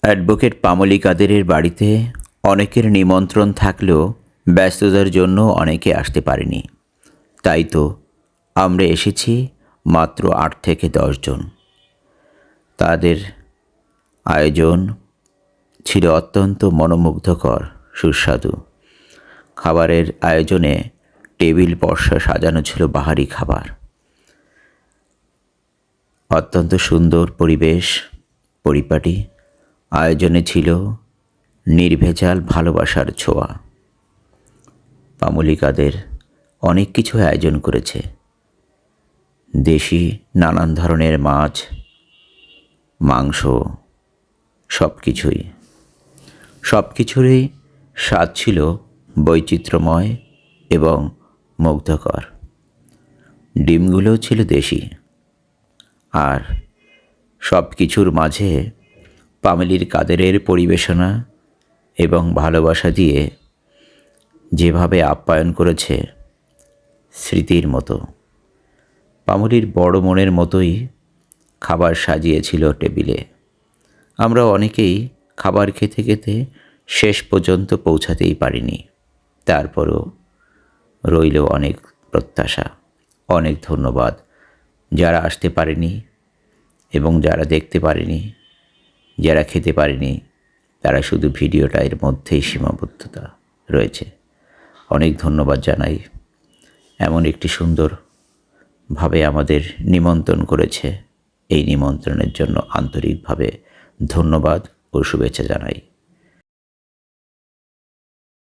Advocate পামলি কাদেরের বাড়িতে অনেকের নিমন্ত্রণ থাকলেও ব্যস্ততার জন্য অনেকে আসতে পারেনি। তাই তো আমরা এসেছি মাত্র ৮ থেকে ১০ জন। তাদের আয়োজন ছিল অত্যন্ত মনোমুগ্ধকর, সুস্বাদু। খাবারের আয়োজনে টেবিল পর্ষা সাজানো ছিল বাহারি খাবার। অত্যন্ত সুন্দর পরিবেশ, পরিপাটি। আয়োজনে ছিল নির্ভেজাল ভালোবাসার ছোঁয়া। পামলি কাদের অনেক কিছু আয়োজন করেছে। দেশি নানান ধরনের মাছ, মাংস, সব কিছুরই স্বাদ ছিল বৈচিত্র্যময় এবং মুগ্ধকর। ডিমগুলোও ছিল দেশি। আর সব কিছুর মাঝে পামলির কাদেরের পরিবেশনা এবং ভালোবাসা দিয়ে যেভাবে আপ্যায়ন করেছে, স্মৃতির মতো। পামলির বড় মনের মতোই খাবার সাজিয়েছিল টেবিলে। আমরা অনেকেই খাবার খেতে খেতে শেষ পর্যন্ত পৌঁছাতেই পারিনি। তারপরও রইল অনেক প্রত্যাশা। অনেক ধন্যবাদ যারা আসতে পারেনি এবং যারা দেখতে পারেনি, যারা খেতে পারেনি, তারা শুধু ভিডিওটা এর মধ্যেই সীমাবদ্ধতা রয়েছে। অনেক ধন্যবাদ জানাই। এমন একটি সুন্দরভাবে আমাদের নিমন্ত্রণ করেছে। এই নিমন্ত্রণের জন্য আন্তরিকভাবে ধন্যবাদ ও শুভেচ্ছা জানাই।